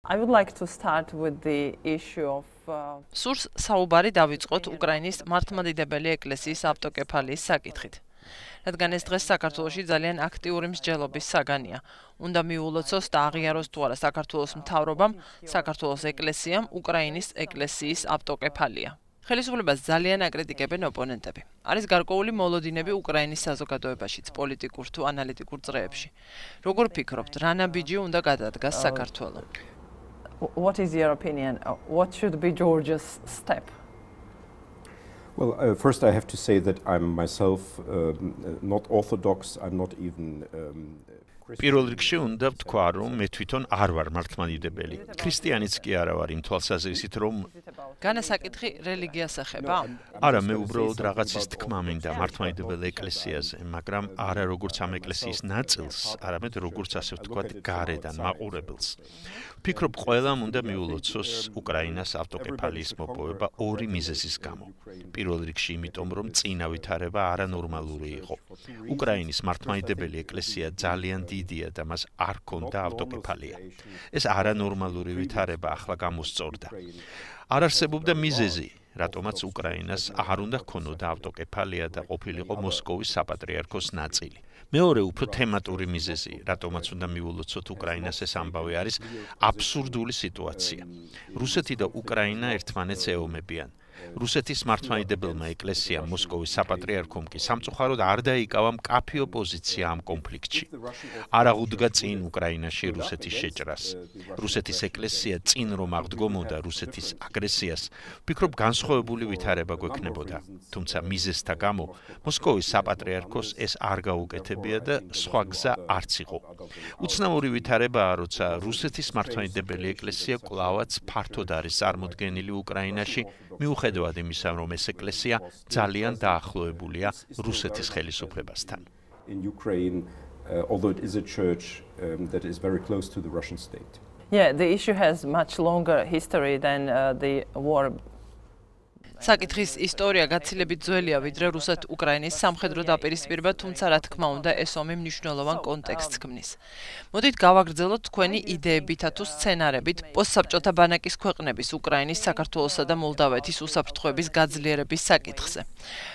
I would like to start with the issue of სურს საუბარი დავიწყოთ უკრაინის მართლმადიდებელი ეკლესიის ავტოკეფალიის საკითხით. რადგან ეს დღეს საქართველოში ძალიან აქტიური მსჯელობის საგანია. უნდა მიულოცოს და აღიაროს თუ არა საქართველოს მთავრობამ, საქართველოს ეკლესიამ უკრაინის ეკლესიის ავტოკეფალია. ხელისუფლებას ძალიან აკრიტიკებენ ოპონენტები. არის გარკვეული მოლოდინები უკრაინის საზოგადოებაშიც, პოლიტიკურ თუ ანალიტიკურ წრეებში. როგორ ფიქრობთ, რა ნაბიჯი უნდა გადადგას საქართველო? What is your opinion? What should be Georgia's step? Well, first I have to say that I'm myself not Orthodox. I'm not even პირველ რიგში უნდა ვთქვა, რომ მე თვითონ არ ვარ მართლმადიდებელი. ქრისტიანიც კი არა ვარ იმ თვალსაზრისით, რომ განასაკითხი რელიგიას ეხება? არა, მე უბრალოდ რაღაცის თქმა მინდა მართლმადიდებელ ეკლესიაზე, მაგრამ არა როგორც ამ ეკლესიის ნაწილს, არამედ როგორც ასე ვთქვათ, გარედან მაყურებელს. ვფიქრობ, ყველამ უნდა მიულოცოს უკრაინას ავტოკეფალიის მოპოვება ორი მიზეზის გამო. პირველ რიგში იმიტომ, რომ წინა ვითარება არანორმალური იყო. უკრაინის მართლმადიდებელი ეკლესია ძალიან დიდია და მას არ ჰქონდა ავტოკეფალია. ეს არანორმალური ვითარება ახლა გამოსწორდა. არ არსებობდა მიზეზი, რატომაც უკრაინას არ უნდა ჰქონოდა ავტოკეფალია და ყოფილიყო მოსკოვის საპატრიარქოს ნაწილი. მეორე უფრო თემატური მიზეზი, რატომაც უნდა მიულოცოთ უკრაინას ეს ამბავი არის აბსურდული სიტუაცია. რუსეთი და უკრაინა ერთმანეთს ეომებიან. რუსეთის მართლმადიდებელმა ეკლესიამ მოსკოვის საპატრიარქომ კი სამწუხაროდ არ დაიკავა მკაფიო პოზიცია ამ კონფლიქტში. არ აღუდგა წინ უკრაინაში რუსეთის შეჭრას. რუსეთის ეკლესია წინ რომ აღდგომოდა რუსეთის აგრესიას, ვფიქრობ განსხვავებული ვითარება გვექნებოდა. თუმცა მიზეზთა გამო მოსკოვის საპატრიარქოს ეს არ გაუკეთებია და სხვა გზა არც იყო. უცნაური ვითარებაა, როცა რუსეთის მართლმადიდებელი ეკლესია კვლავაც ფართოდ არის წარმოდგენილი უკრაინაში, მიუხედავად იმისა, რომ ეს ეკლესია ძალიან დაახლოებულია რუსეთის ხელისუფლებასთან. in Ukraine, although it is a church that is very close to the Russian state. Yeah, the issue has much longer history than the war. საკითხის ისტორია გაცილებით ძველია, ვიდრე რუსეთ-უკრაინის სამხედრო დაპირისპირება, თუმცა რა თქმა უნდა, ეს ომი მნიშვნელოვან კონტექსტს ქმნის. მოდით გავაგრძელოთ თქვენი იდეებითა თუ სცენარებით პოსტსაბჭოთა ბანაკის ქვეყნების უკრაინის, საქართველოსა და მოლდავეთის უსაფრთხოების გაძლიერების საკითხზე.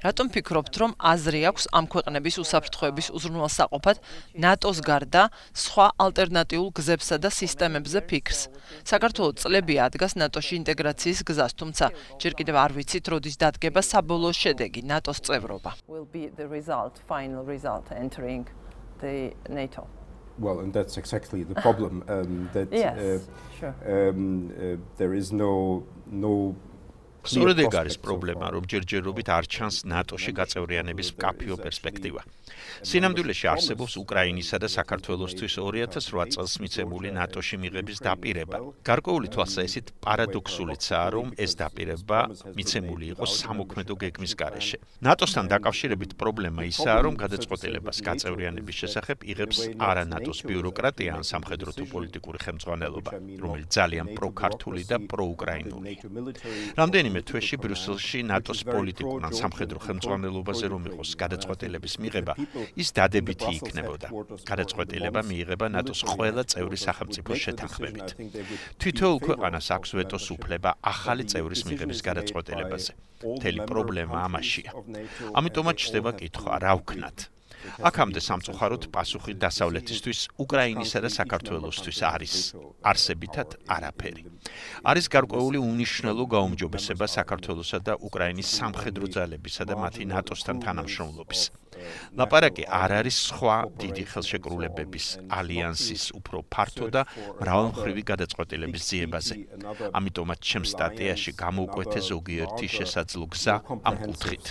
რატომ ფიქრობთ, რომ აზრი აქვს ამ ქვეყნების უსაფრთხოების უზრუნველსაყოფად ნატოს გარდა სხვა ალტერნატიულ გზებსა და სისტემებზე ფიქრს? საქართველო წლებია ადგას ნატოში ინტეგრაციის გზას, თუმცა ჯერ კიდევ არ ვიცით, როდის დადგება საბოლოო შედეგი ნატოს წევრობა. Will be the final result entering the NATO. Well, and that's exactly the problem. That Yes, sure. There is no სწორედ ეგ არის პრობლემა, რომ ჯერჯერობით არ ჩანს ნატოში გაწევრიანების მკაფიო პერსპექტივა. სინამდვილეში არსებობს უკრაინისა და საქართველოსთვის 2008 წელს მიცემული ნატოში მიღების დაპირება. გარკვეული თვალსაზრისით პარადოქსულიცაა, რომ ეს დაპირება მიცემული იყო სამოქმედო გეგმის გარეშე. ნატოსთან დაკავშირებით პრობლემა ისაა, რომ გადაწყვეტილებას გაწევრიანების შესახებ იღებს არა ნატოს ბიუროკრატია ან სამხედრო თუ პოლიტიკური ხელმძღვანელობა, რომელიც ძალიან პროქართული და პროუკრაინული. რამდენიმე თვეში ბრიუსელში ნატოს პოლიტიკურ ან სამხედრო ხელმძღვანელობაზე რომ იყოს გადაწყვეტილების მიღება, ის დადებითი იქნებოდა. გადაწყვეტილება მიიღება ნატოს ყველა წევრი სახელმწიფოს შეთანხმებით. თითოეულ ქვეყანას აქვს ვეტოს უფლება ახალი წევრის მიღების გადაწყვეტილებაზე. მთელი პრობლემა ამაშია. ამიტომაც ჩნდება კითხვა, რა ვქნათ? აქამდე სამწუხაროდ პასუხი დასავლეთისთვის, უკრაინისა და საქართველოსთვის არის არსებითად არაფერი. არის გარკვეული უნიშნელო გაუმჯობესება საქართველოსა და უკრაინის სამხედრო ძალებისა და მათი ნატოსთან თანამშრომლობის. ლაპარაკი არ არის სხვა დიდი ხელშეკრულებების ალიანსის უფრო ფართო და მრავალმხრივი გადაწყვეტილების ძიებაზე. ამიტომაც ჩემს სტატიაში გამოვკვეთე ზოგიერთი შესაძლო გზა ამ კუთხით.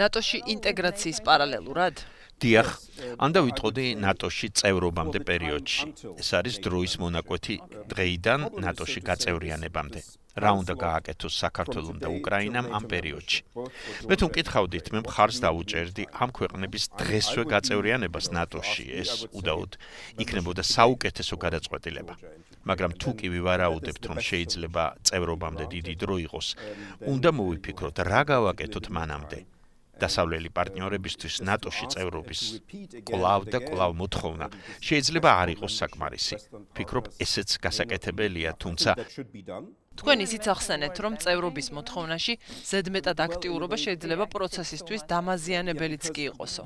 ნატოში ინტეგრაციის პარალელურად? დიახ, ანდა ვიტყოდი ნატოში წევრობამდე პერიოდში. ეს არის დროის მონაკვეთი დღეიდან ნატოში გაწევრიანებამდე. რა უნდა გააკეთოს საქართველომ და უკრაინამ ამ პერიოდში. მე თუ მკითხავდით, მე მხარს დავუჭერდი ამ ქვეყნების დღესვე გაწევრიანებას ნატოში, ეს უდაოდ იქნებოდა საუკეთესო გადაწყვეტილება. მაგრამ თუ კი ვივარაუდებთ, რომ შეიძლება წევრობამდე დიდი დრო იყოს, უნდა მოვიფიქროთ, რა გავაკეთოთ მანამდე. დასავლელი პარტნიორებისთვის ნატოში წევრობის კვლავ და კვლავ მოთხოვნა შეიძლება არ იყოს საკმარისი. ვფიქრობ, ესეც გასაკეთებელია, თუმცა თქვენ ისიც ახსენეთ, რომ წევრობის მოთხოვნაში ზედმეტად აქტიურობა შეიძლება პროცესისთვის დამაზიანებელიც კი იყოსო.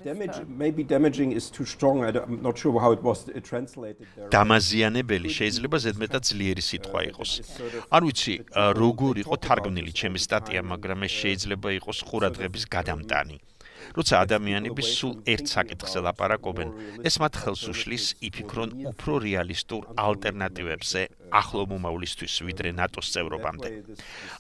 დამაზიანებელი შეიძლება ზედმეტად ძლიერი სიტყვა იყოს. არ ვიცი, როგორ იყო თარგმნილი ჩემი სტატია, მაგრამ ეს შეიძლება იყოს ყურადღების გადამტანი. როცა ადამიანები სულ ერთ საკითხზე ლაპარაკობენ, ეს მათ ხელს უშლის იფიქრონ უფრო რეალისტურ ალტერნატივებზე ახლო მომავლისთვის, ვიდრე ნატოს წევრობამდე.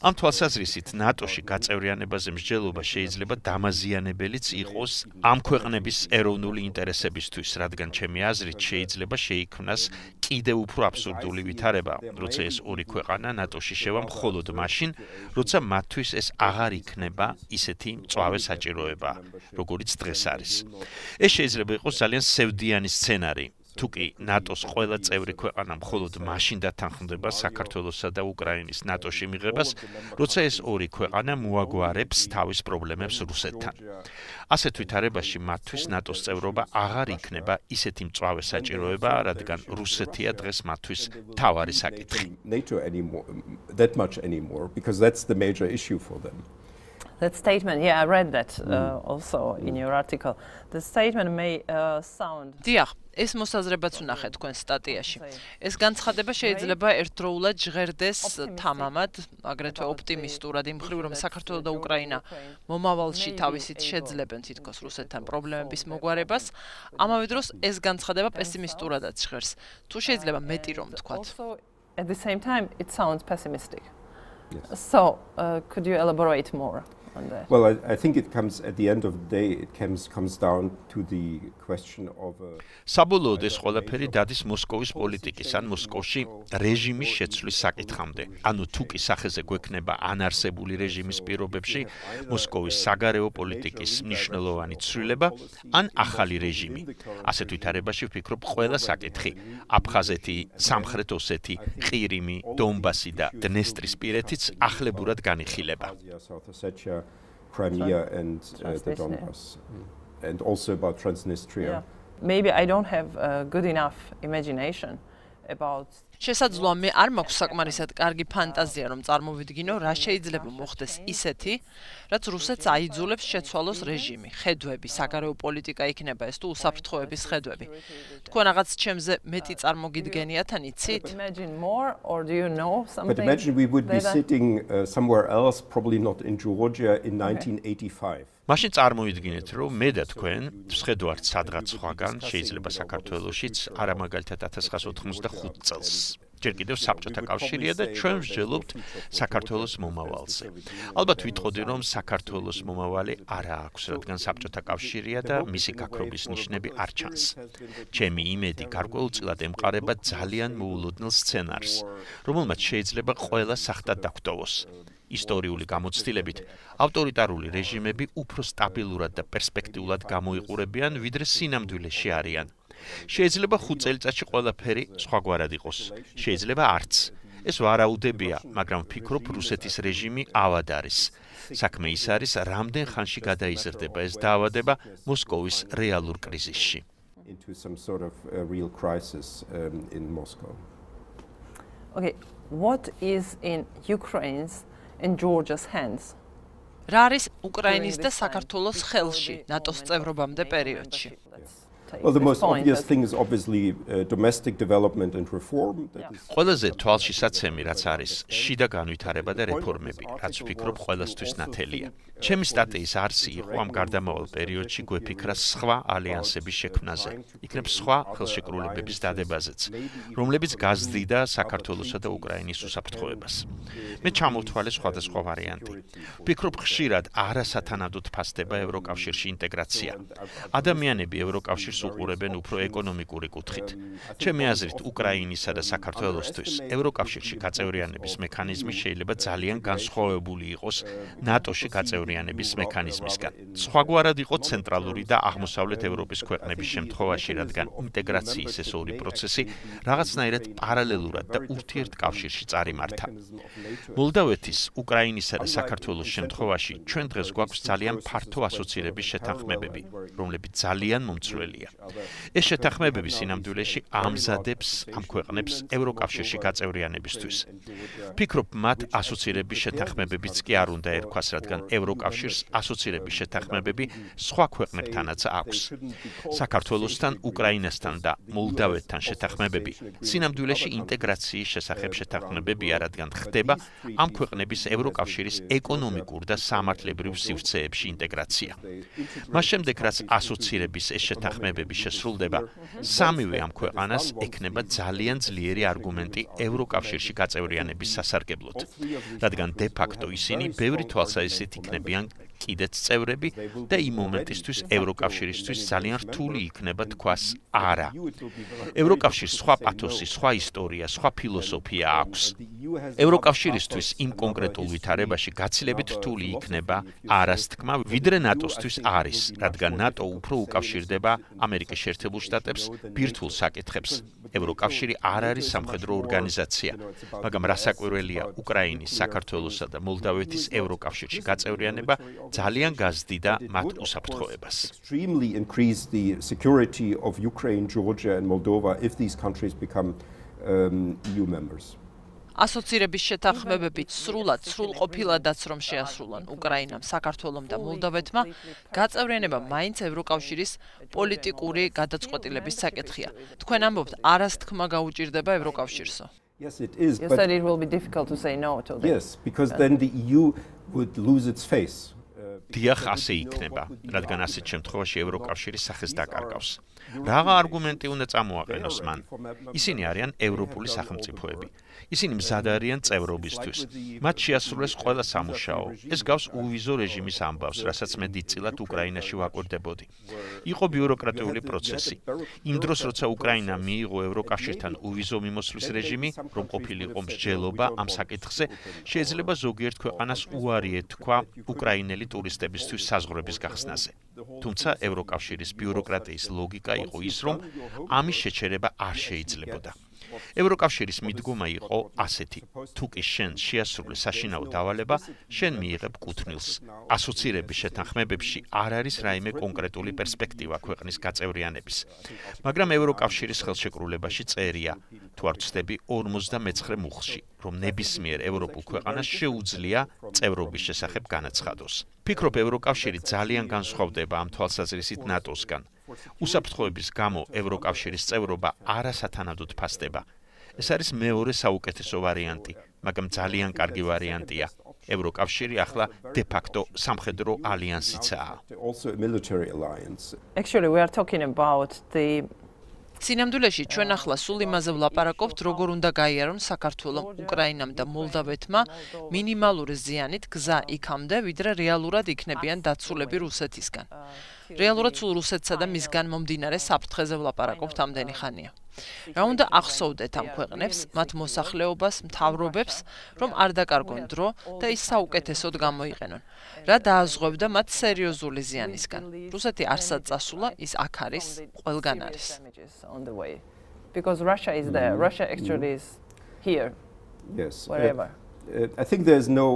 ამ თვალსაზრისით, ნატოში გაწევრიანებაზე მსჯელობა შეიძლება დამაზიანებელიც იყოს ამ ქვეყნების ეროვნული ინტერესებისთვის, რადგან ჩემი აზრით შეიძლება შეიქმნას კიდევ უფრო აბსურდული ვითარება, როცა ეს ორი ქვეყანა ნატოში შევა მხოლოდ მაშინ, როცა მათთვის ეს აღარ იქნება ისეთი მწვავე საჭიროება, როგორიც დღეს არის. ეს შეიძლება იყოს ძალიან სევდიანი სცენარი. თუკი ნატოს ყველა წევრი ქვეყანა მხოლოდ მაშინ დათანხმდება საქართველოსა და უკრაინის ნატოში მიღებას, როცა ეს ორი ქვეყანა მოაგვარებს თავის პრობლემებს რუსეთთან. ასეთ ვითარებაში მათთვის ნატოს წევრობა აღარ იქნება ისეთი მწვავე საჭიროება, რადგან რუსეთია დღეს მათთვის მთავარი საკითხი. That statement, yeah, I read that also in your article. The statement may sound. დიახ, ეს მოსაზრებაც ვნახე თქვენ სტატიაში. ეს განცხადება შეიძლება ერთდროულად ჟღერდეს თამამად, აგრეთვე ოპტიმისტურად იმ მხრივ, რომ საქართველო და უკრაინა მომავალში თავისით შეძლებენ თითქოს რუსეთთან პრობლემების მოგვარებას. ამავე დროს ეს განცხადება პესიმისტურადაც ჟღერს. თუ შეიძლება მეტი რომ ვთქვათ. At the same time, it sounds pessimistic. Yes. So, could you elaborate more? Well, I think it comes at the end of the day. It comes down to the question of. საბოლოოდ ეს ყველაფერი დადის მოსკოვის პოლიტიკის ან მოსკოვში რეჟიმის შეცვლის საკითხამდე. ანუ თუ კი სახეზე გვექნება ანარსებული რეჟიმის პირობებში მოსკოვის საგარეო პოლიტიკის მნიშვნელოვანი ცვლილება ან ახალი რეჟიმი. ასეთ ვითარებაში ვფიქრობ, ყველა საკითხი აფხაზეთი, სამხრეთ ოსეთი, ყირიმი, დონბასი და დნესტრისპირეთიც ახლებურად განიხილება. Crimea and the Donbass, and also about Transnistria. Yeah. Maybe I don't have good enough imagination about. შესაძლოა მე არ მაქვს საკმარისად კარგი ფანტაზია, რომ წარმოვიდგინო, რა შეიძლება მოხდეს ისეთი, რაც რუსეთს აიძულებს შეცვალოს რეჟიმი, ხედვები, საგარეო პოლიტიკა იქნება ეს თუ უსაფრთხოების ხედვები. თქვენ რაღაც ჩემზე მეტი წარმოგიდგენიათ ან იცით? Imagine more, or do you know something? But imagine we would be sitting somewhere else, probably not in Georgia, in 1985. მაშინ წარმოვიდგინეთ, რომ მე და თქვენ ვსხედავთ სადღაც სხვაგან, შეიძლება საქართველოშიც, არა მაგალითად 1985 წელს. ჯერ კიდევ საბჭოთა კავშირია და ჩვენ ვსჯელობთ საქართველოს მომავალზე. ალბათ ვიტყოდი, რომ საქართველოს მომავალი არა აქვს, რადგან საბჭოთა კავშირია და მისი გაქრობის ნიშნები არ ჩანს. ჩემი იმედი გარკვეულწილად ემყარება ძალიან მოულოდნელ სცენარს, რომელმაც შეიძლება ყველა სახტად დაგვტოვოს. ისტორიული გამოცდილებით, ავტორიტარული რეჟიმები უფრო სტაბილურად და პერსპექტიულად გამოიყურებიან, ვიდრე სინამდვილეში არიან. შეიძლება 5 წელიწადში ყველაფერი სხვაგვარად იყოს. შეიძლება არც. ეს ვარაუდებია, მაგრამ ვფიქრობ, რუსეთის რეჟიმი ავად არის. საქმე ის არის, რამდენ ხანში გადაიზრდება ეს დაავადება მოსკოვის რეალურ კრიზისში. Into some sort of real crisis in Moscow. Okay, what is in Ukraine's and Georgia's hands? რა არის უკრაინის და საქართველოს ხელში ნატოს წევრობამდე პერიოდში? Well, the most obvious thing is obviously domestic development and reform. ყველაზე თვალშისაცემი რაც არის შიდა განვითარება და რეფორმები, რაც ვფიქრობ ყველასთვის ნათელია. ჩემი სტატიის არსი იყო ამ გარდამავალ პერიოდში გვეფიქრა სხვა ალიანსების შექმნაზე, იქნებ სხვა ხელშეკრულებების დადებაზეც, რომლებიც გაზრდიდა საქართველოსა და უკრაინის უსაფრთხოებას. მე ჩამოვთვალე სხვადასხვა ვარიანტი. ვფიქრობ, ხშირად არასათანადოდ ფასდება ევროკავშირში ინტეგრაცია. ადამიანები ევროკავშირს უყურებენ უფრო ეკონომიკური კუთხით. ჩემი აზრით, უკრაინისა და საქართველოსთვის ევროკავშირში გაწევრიანების მექანიზმი შეიძლება ძალიან განსხვავებული იყოს ნატოში გაწევრიანების მექანიზმისგან. სხვაგვარად იყო ცენტრალური და აღმოსავლეთ ევროპის ქვეყნების შემთხვევაში, რადგან ინტეგრაციის ეს ორი პროცესი რაღაცნაირად პარალელურად და ურთიერთკავშირში წარიმართა. მოლდავეთის, უკრაინისა და საქართველოს შემთხვევაში ჩვენ დღეს გვაქვს ძალიან ფართო ასოცირების შეთანხმებები, რომლებიც ძალიან მომცველია. ეს შეთანხმებები სინამდვილეში ამზადებს ამ ქვეყნებს ევროკავშირში გაწევრიანებისთვის. ვფიქრობ, მათ ასოცირების შეთანხმებებიც კი არ უნდა ერქვას, რადგან ევროკავშირს ასოცირების შეთანხმებები სხვა ქვეყნებთანაც აქვს. საქართველოსთან, უკრაინასთან და მოლდავეთთან შეთანხმებები სინამდვილეში ინტეგრაციის შესახებ შეთანხმებებია, რადგან ხდება ამ ქვეყნების ევროკავშირის ეკონომიკურ და სამართლებრივ სივრცეებში ინტეგრაცია. მას შემდეგ, რაც ასოცირების ეს შეთანხმებები შესრულდება, სამივე ამ ქვეყანას ექნება ძალიან ძლიერი არგუმენტი ევროკავშირში გაწევრიანების სასარგებლოდ, რადგან de facto ისინი ბევრი თვალსაზრისით იქნებიან კიდეც წევრები და იმ მომენტისთვის ევროკავშირისთვის ძალიან რთული იქნება თქვას არა. ევროკავშირს სხვა პათოსი, სხვა ისტორია, სხვა ფილოსოფია აქვს. ევროკავშირისთვის იმ კონკრეტულ ვითარებაში გაცილებით რთული იქნება არას თქმა, ვიდრე ნატოსთვის არის, რადგან ნატო უფრო უკავშირდება ამერიკის შეერთებულ შტატებს ბირთვულ საკითხებს. ევროკავშირი არ არის სამხედრო ორგანიზაცია, მაგრამ რასაკვირველია, უკრაინის, საქართველოსა და მოლდავეთის ევროკავშირში გაწევრიანება ძალიან გაზდიდა მათ უსაფრთხოებას. Extremely increase the security of Ukraine, Georgia and Moldova if these countries become EU members. ასოცირების შეთანხმებებით სრულყოფილადაც რომ შეასრულონ უკრაინამ, საქართველომ და მოლდავეთმა, გაწევრიანება მაინც ევროკავშირის პოლიტიკური გადაწყვეტილების საკითხია. თქვენ ამბობთ, არას თქმა გაუჭირდება ევროკავშირსო. Yes, it is. You said it will be difficult to say no to this. Yes, because then the EU would lose its face. დიახ, ასე იქნება, რადგან ასეთ შემთხვევაში ევროკავშირი სახეს დაკარგავს. Რაღა არგუმენტი უნდა წამოაყენოს მან? ისინი არიან ევროპული სახელმწიფოები. ისინი მზად არიან წევრობისთვის. მათ შეასრულეს ყველა სამუშაო. ეს გავს უვიზო რეჟიმის ამბავს, რასაც მე დიდწილად უკრაინაში ვაკვირდებოდი. იყო ბიუროკრატიული პროცესი. იმ დროს, როცა უკრაინა მიიღო ევროკავშირთან უვიზო მიმოსვლის რეჟიმი, რომ ყოფილიყო მსჯელობა ამ საკითხზე, შეიძლება ზოგიერთ ქვეყანას უარი ეთქვა უკრაინელი ტურისტებისთვის საზღვრების გახსნაზე. თუმცა ევროკავშირის ბიუროკრატიის ლოგიკა იყო ის, რომ ამის შეჩერება არ შეიძლებოდა. ევროკავშირის მიდგომა იყო ასეთი: თუ კი შენ შეასრულე საშინაო დავალება, შენ მიიღებ კუთვნილს. ასოცირების შეთანხმებებში არ არის რაიმე კონკრეტული პერსპექტივა ქვეყნის გაწევრიანების. მაგრამ ევროკავშირის ხელშეკრულებაში წერია, თუ არ ვცდები 59 მუხლში, რომ ნებისმიერ ევროპულ ქვეყანას შეუძლია წევრობის შესახებ განაცხადოს. ვფიქრობ, ევროკავშირი ძალიან განსხვავდება ამ თვალსაზრისით ნატოსგან. უსაფრთხოების გამო ევროკავშირის წევრობა არასათანადოდ ფასდება. ეს არის მეორე საუკეთესო ვარიანტი, მაგრამ ძალიან კარგი ვარიანტია. ევროკავშირი ახლა de facto სამხედრო ალიანსიცაა. Actually, we are talking about the სინამდვილეში ჩვენ ახლა სულ იმაზე ვლაპარაკობთ, როგორ უნდა გაიარონ საქართველომ, უკრაინამ და მოლდავეთმა მინიმალური ზიანით გზა იქამდე, ვიდრე რეალურად იქნებიან დაცულები რუსეთისგან. რეალურად სულ რუსეთსა და მისგან მომდინარე საფრთხეზე ვლაპარაკობთ ამდენი ხანია. რა უნდა ახსოვდეთ ამ ქვეყნებს, მათ მოსახლეობას, მთავრობებს, რომ არ დაკარგონ დრო და ის საუკეთესოდ გამოიყენონ. რა დააზღვევდა მათ სერიოზული ზიანისგან. რუსეთი არსად წასულა, ის აქ არის, ყველგან არის. Because Russia is there. Russia actually is here. Yes. Wherever. I think there's no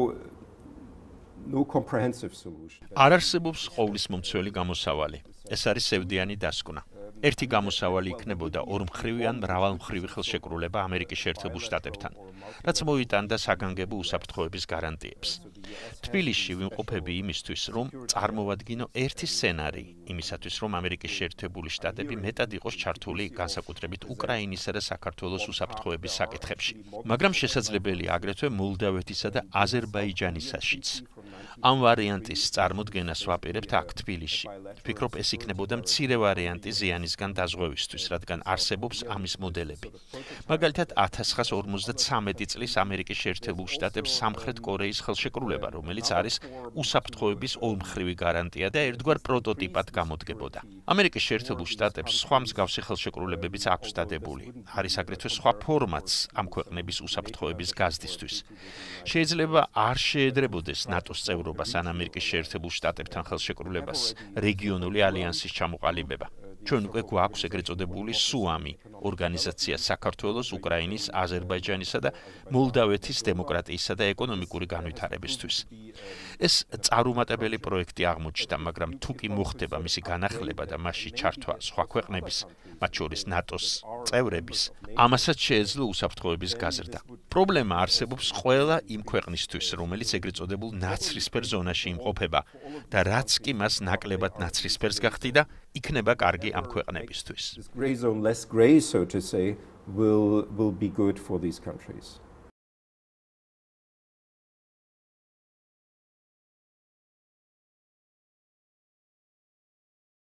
comprehensive solution. არ არსებობს ყოვლის მომცველი გამოსავალი. ეს არის სევდიანი დასკვნა. ერთი გამოსავალი იქნებოდა ორმხრივი ან მრავალმხრივი ხელშეკრულება ამერიკის შეერთებულ შტატებთან, რაც მოიტანდა საგანგებო უსაფრთხოების გარანტიებს. თბილისში ვიმყოფები იმისთვის, რომ წარმოვადგინო ერთი სცენარი იმისათვის, რომ ამერიკის შეერთებული შტატები მეტად იყოს ჩართული განსაკუთრებით უკრაინისა და საქართველოს უსაფრთხოების საკითხებში. მაგრამ შესაძლებელია აგრეთვე მოლდავეთისა და აზერბაიჯანისაშიც. ამ ვარიანტის წარმოდგენას ვაპირებთ აქ თბილისში. ვფიქრობ, ეს იქნებოდა მცირე ვარიანტი ზიანისგან დაზღვევისთვის, რადგან არსებობს ამის მოდელები. მაგალითად 1953 წლის ამერიკის შეერთებულ შტატებს სამხრეთ კორეის ხელშეკრულება ხელშეკრულება, რომელიც არის უსაფრთხოების ორმხრივი გარანტია და ერთგვარ პროტოტიპად გამოდგებოდა. ამერიკის შეერთებულ შტატებს სხვა მსგავსი ხელშეკრულებებიც აქვს დადებული. არის აგრეთვე სხვა ფორმატს ამ ქვეყნების უსაფრთხოების გაზრდისთვის. შეიძლება არ შეედრებოდეს ნატოს წევრობას ან ამერიკის შეერთებულ შტატებთან ხელშეკრულებას რეგიონული ალიანსის ჩამოყალიბება. ჩვენ უკვე გვაქვს ეგრეთ წოდებული SUAMI ორგანიზაცია საქართველოს, უკრაინის, აზერბაიჯანისა და მოლდავეთის დემოკრატიისა და ეკონომიკური განვითარებისთვის. ეს წარუმატებელი პროექტი აღმოჩნდა, მაგრამ თუ კი მოხდება მისი განახლება და მასში ჩართვა სხვა ქვეყნების, მათ შორის ნატოს წევრების, ამასაც შეეძლო უსაფრთხოების გაზრდა. პრობლემა არსებობს ყველა იმ ქვეყნისთვის, რომელიც ეგრეთ წოდებულ ნაცრისფერ ზონაში იმყოფება და რაც კი მას ნაკლებად ნაცრისფერს გახდიდა, იქნება კარგი ამ ქვეყნებისთვის. This gray zone, less gray, so to say, will be good for these countries.